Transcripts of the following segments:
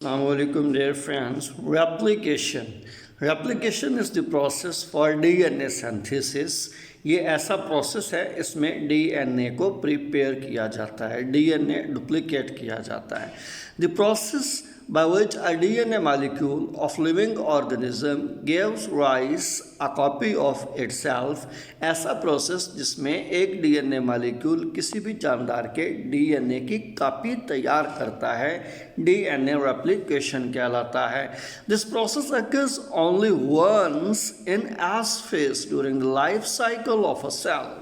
Assalamualaikum dear friends. Replication. Replication is the process for DNA synthesis. ये ऐसा process है, इसमें डीएनए को प्रिपेयर किया जाता है, डीएनए डुप्लीकेट किया जाता है. The process by which a DNA molecule of living organism gives rise a copy of itself. ऐसा प्रोसेस जिसमें एक डीएनए मॉलिक्यूल किसी भी जानदार के डीएनए की कॉपी तैयार करता है, डीएनए रेप्लिकेशन कहलाता है. This process occurs only once in S phase during the life cycle of a cell.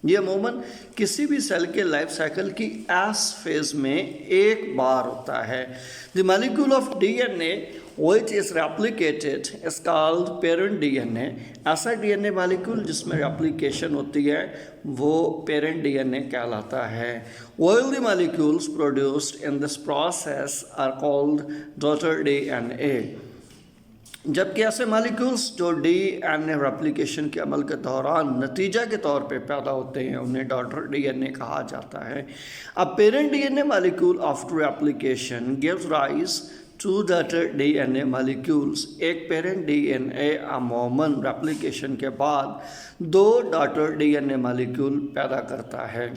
ये अमूमन किसी भी सेल के लाइफ साइकिल की एस फेज में एक बार होता है. The molecule of DNA which is replicated is called parent DNA. ऐसा डीएनए मॉलिक्यूल जिसमें रेप्लिकेशन होती है वो पेरेंट डीएनए कहलाता है. While the molecules produced in this process are called daughter DNA. जबकि ऐसे मालिक्यूल्स जो डीएनए रेप्लिकेशन के अमल के दौरान नतीजा के तौर पे पैदा होते हैं उन्हें डॉटर डीएनए कहा जाता है. अब parent DNA molecule after replication gives rise to daughter DNA molecules. एक पेरेंट डीएनए अमूमन रेप्लिकेशन के बाद दो डॉटर डीएनए मालिक्यूल पैदा करता है.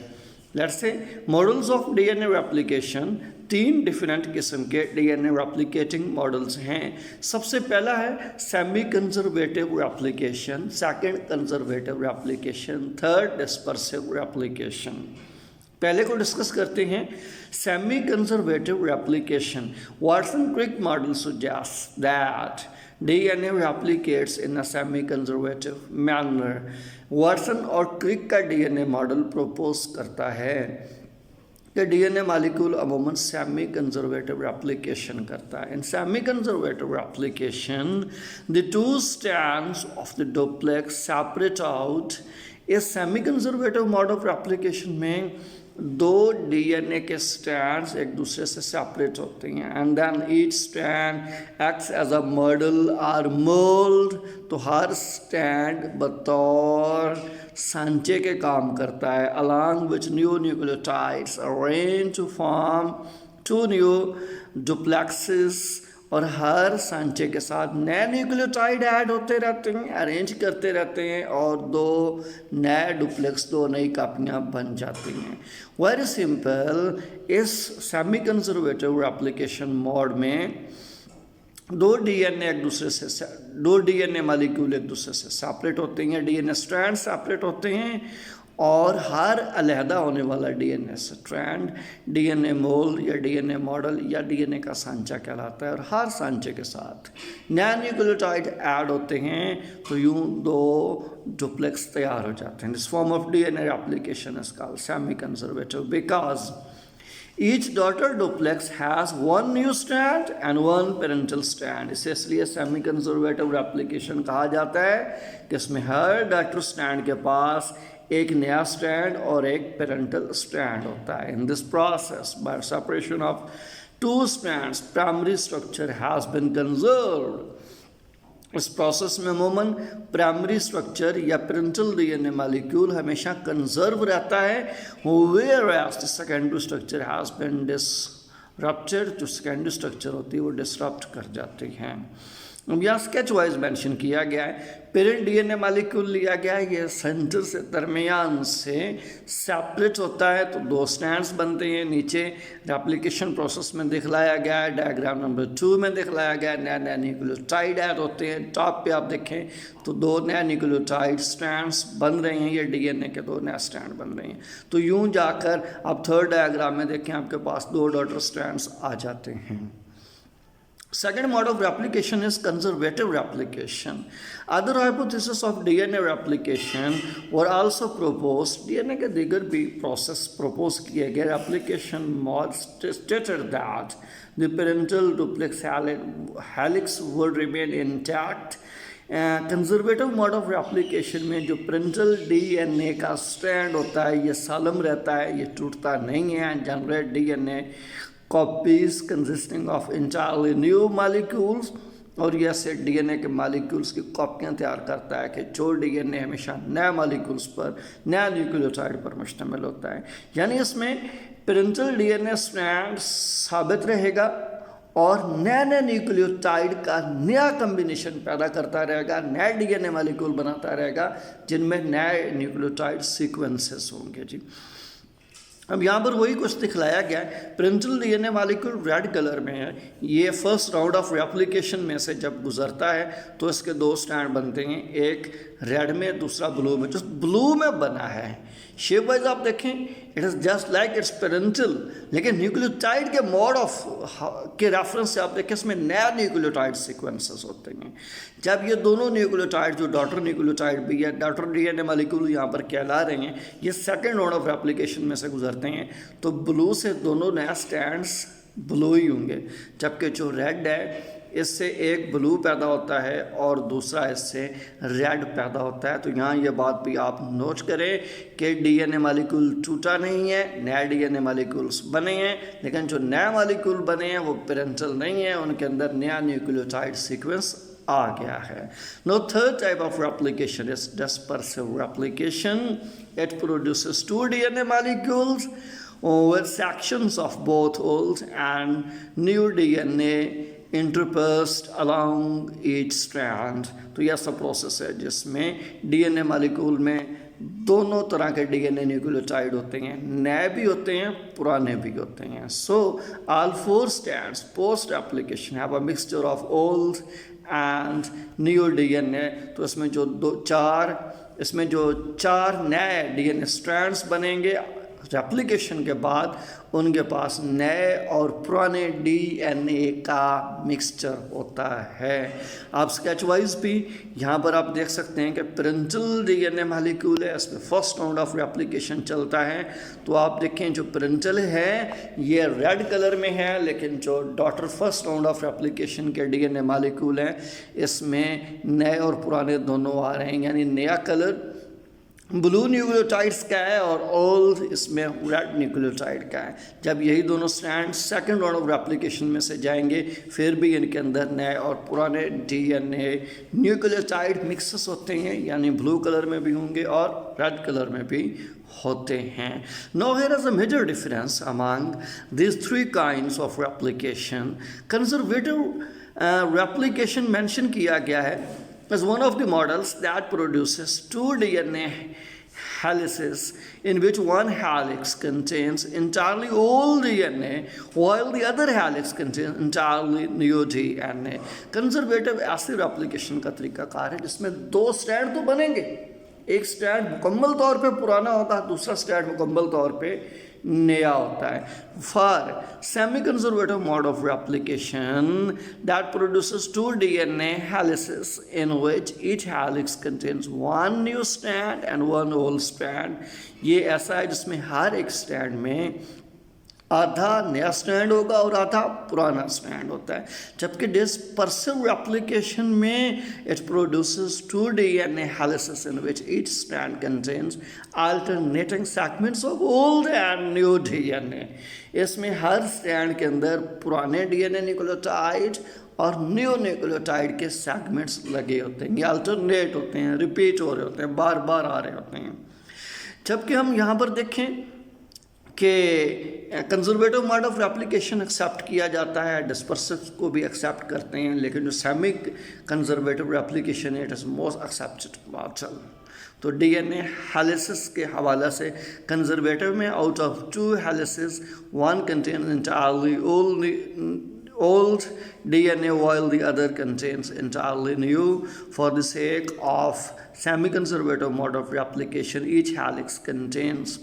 Let's see models of DNA replication. तीन डिफरेंट किस्म के डीएनए रेप्लिकेटिंग मॉडल्स हैं. सबसे पहला है semi conservative replication, second conservative replication, third dispersive replication. पहले को डिस्कस करते हैं. Semi conservative replication. Watson Crick model suggests that DNA replicates in a semi-conservative manner. वाटसन और क्रिक का डीएनए मॉडल प्रपोज करता है कि डीएनए मॉलिक्यूल अमूमन सेमी कंजर्वेटिव रेप्लिकेशन करता है. In semi conservative replication the two strands of the duplex separate out. इस semi conservative mode of replication में दो डीएनए के स्ट्रैंड्स एक दूसरे से सेपरेट होते हैं and then each strand acts as a model और मोल्ड. तो हर स्ट्रैंड बतौर सांचे के काम करता है. Along which new nucleotides arrange to form two new duplexes. और हर सांचे के साथ नए न्यूक्लियोटाइड ऐड होते रहते हैं, अरेंज करते रहते हैं और दो नए डुप्लेक्स, दो नई कापियाँ बन जाती हैं. Very simple. इस सेमी कंजर्वेटिव रेप्लिकेशन मोड में दो डीएनए मॉलिक्यूल एक दूसरे से सेपरेट होते हैं, डीएनए स्ट्रैंड सेपरेट होते हैं और हर अलहदा होने वाला डीएनए स्ट्रैंड डीएनए मोल या डीएनए मॉडल या डीएनए का सांचा कहलाता है. और हर सांचे के साथ नए न्यूक्लियोटाइड ऐड होते हैं तो यूं दो डुप्लेक्स तैयार हो जाते हैं. This form of DNA replication is called semi conservative because each daughter duplex has one new strand and one parental strand. इसे इसलिए सेमी कंजर्वेटिव रेप्लिकेशन कहा जाता है कि इसमें हर डॉटर स्ट्रैंड के पास एक नया स्ट्रैंड और एक पेरेंटल स्ट्रैंड होता है. In this process by separation of two strands primary structure has been conserved. इस प्रोसेस में अमूमन प्राइमरी स्ट्रक्चर या पेरेंटल डीएनए मॉलिक्यूल हमेशा कंजर्व रहता है. Whereas the secondary structure has been disrupted. जो सेकेंडरी स्ट्रक्चर होती है वो डिसरप्ट कर जाती हैं. अब यहाँ स्केच वाइज मेंशन किया गया है. पेरेंट डीएनए मॉलिक्यूल लिया गया है, ये सेंटर से दरमियान से सेपरेट होता है तो दो स्ट्रैंड्स बनते हैं. नीचे रेप्लिकेशन प्रोसेस में दिखलाया गया है, डायग्राम नंबर 2 में दिखलाया गया है. नए नए न्यूक्लियोटाइड ऐड होते हैं. टॉप पे आप देखें तो दो नए न्यूक्लियोटाइड स्ट्रैंड्स बन रहे हैं, ये डीएनए के दो नए स्ट्रैंड बन रहे हैं. तो यूँ जाकर आप थर्ड डायग्राम में देखें आपके पास दो डॉटर स्ट्रैंड्स आ जाते हैं. Second mode of replication is conservative replication. Other hypotheses of DNA replication were also proposed. DNA के दीगर भी प्रोसेस प्रपोज किए गए. Replication mode stated that the parental duplex helix would remain intact. Conservative mode of replication में जो parental DNA का strand होता है ये सालम रहता है, ये टूटता नहीं है. And generate DNA copies consisting of entirely new molecules. और यह से डीएनए के मॉलिक्यूल्स की कॉपियाँ तैयार करता है कि जो डीएनए हमेशा नए मॉलिक्यूल्स पर, नया न्यूक्लियोटाइड पर मुश्तमिल होता है. यानी इसमें पेरेंटल डीएनए स्ट्रैंड साबित रहेगा और नए नए न्यूक्लियोटाइड का नया कम्बिनेशन पैदा करता रहेगा, नए डीएनए मॉलिक्यूल बनाता रहेगा जिनमें नए न्यूक्लियोटाइड सीक्वेंसेस होंगे जी। अब यहाँ पर वही कुछ दिखलाया गया है। Principal DNA molecule red colour में है। ये फर्स्ट राउंड ऑफ रेप्लिकेशन में से जब गुजरता है तो इसके दो स्टैंड बनते हैं, एक रेड में दूसरा ब्लू में। जो ब्लू में बना है शेप वाइज आप देखें it is just like it's parental, लेकिन न्यूक्लियोटाइड के मोड ऑफ के रेफरेंस से आप देखें इसमें नया न्यूक्लियोटाइड सीक्वेंसेस होते हैं। जब ये दोनों न्यूक्लियोटाइड जो डॉटर न्यूक्लियोटाइड भी है, डॉटर डीएनए मॉलिक्यूल यहाँ पर कहला रहे हैं, ये सेकेंड राउंड ऑफ रेप्लिकेशन में से गुजरते हैं तो ब्लू से दोनों नया स्टैंड्स ब्लू ही होंगे, जबकि जो रेड है इससे एक ब्लू पैदा होता है और दूसरा इससे रेड पैदा होता है। तो यहाँ ये बात भी आप नोट करें कि डीएनए मॉलिक्यूल टूटा नहीं है, नए डीएनए मॉलिक्यूल्स बने हैं, लेकिन जो नए मॉलिक्यूल बने हैं वो पेरेंटल नहीं है, उनके अंदर नया न्यूक्लियोटाइड सीक्वेंस आ गया है। No third type of replication is dispersive replication. It produces two DNA molecules with sections of both old and new DNA interspersed along each strand. तो यह सब प्रोसेस है जिसमें डीएनए मॉलिक्यूल में दोनों तरह के डीएनए न्यूक्लियोटाइड होते हैं, नए भी होते हैं पुराने भी होते हैं। So all four stands post application have a mixture of old and new DNA. तो इसमें जो चार नए डीएनए स्ट्रैंड्स बनेंगे रेप्लिकेशन के बाद, उनके पास नए और पुराने डीएनए का मिक्सचर होता है। आप स्केच वाइज भी यहाँ पर आप देख सकते हैं कि पेरेंटल डीएनए मॉलिक्यूल है, इसमें फर्स्ट राउंड ऑफ रेप्लिकेशन चलता है। तो आप देखें जो पेरेंटल है ये रेड कलर में है, लेकिन जो daughter first round of replication के डीएनए मॉलिक्यूल हैं इसमें नए और पुराने दोनों आ रहे हैं, यानी नया कलर ब्लू न्यूक्लियोटाइड्स का है और ओल्ड इसमें रेड न्यूक्लियोटाइड का है। जब यही दोनों strand second round of replication में से जाएंगे फिर भी इनके अंदर नए और पुराने डीएनए न्यूक्लियोटाइड मिक्सेस होते हैं, यानी ब्लू कलर में भी होंगे और रेड कलर में भी होते हैं। Now here is a major difference among these three kinds of replication. Conservative replication mention किया गया है as one of the models that produces two DNA helices in which one helix contains entirely old DNA while the other helix contains entirely new DNA. Conservative ऐसे replication का तरीकाकार है जिसमें दो strand तो बनेंगे, एक स्ट्रैंड मुकम्मल तौर पे पुराना होता है, दूसरा स्ट्रैंड मुकम्मल तौर पे नया होता है। For semi conservative mode of replication that produces two DNA helices in which each helix contains one new strand and one old strand. ये ऐसा है जिसमें हर एक स्ट्रैंड में आधा नया स्टैंड होगा और आधा पुराना स्टैंड होता है। जबकि डिस्पर्सिव रेप्लिकेशन में it produces two DNA helices in which each stand contains alternating segments of old and new DNA. इसमें हर स्टैंड के अंदर पुराने डीएनए न्यूक्लियोटाइड और न्यू न्यूक्लियोटाइड के सेगमेंट्स लगे होते हैं, ये अल्टरनेट होते हैं, रिपीट हो रहे होते हैं, बार बार आ रहे होते हैं। जबकि हम यहाँ पर देखें कि conservative mode of replication accept किया जाता है, डिस्पर्सिव को भी एक्सेप्ट करते हैं, लेकिन जो सेमी कंजर्वेटिव रेप्लिकेशन है it is most accepted model. तो डीएनए हेलिसेस के हवाले से कंजर्वेटिव में out of two helices one contain entirely old DNA while the other contains entirely new. For the sake of semi-conservative mode of replication, each helix contains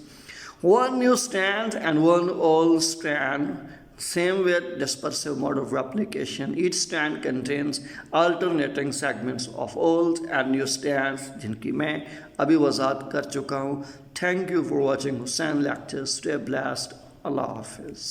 one new strand and one old strand. Same with dispersive mode of replication. Each strand contains alternating segments of old and new strands, जिनकी मैं अभी वजाहत कर चुका हूँ। Thank you for watching Hussain Lectures. Stay blessed. Allah Hafiz.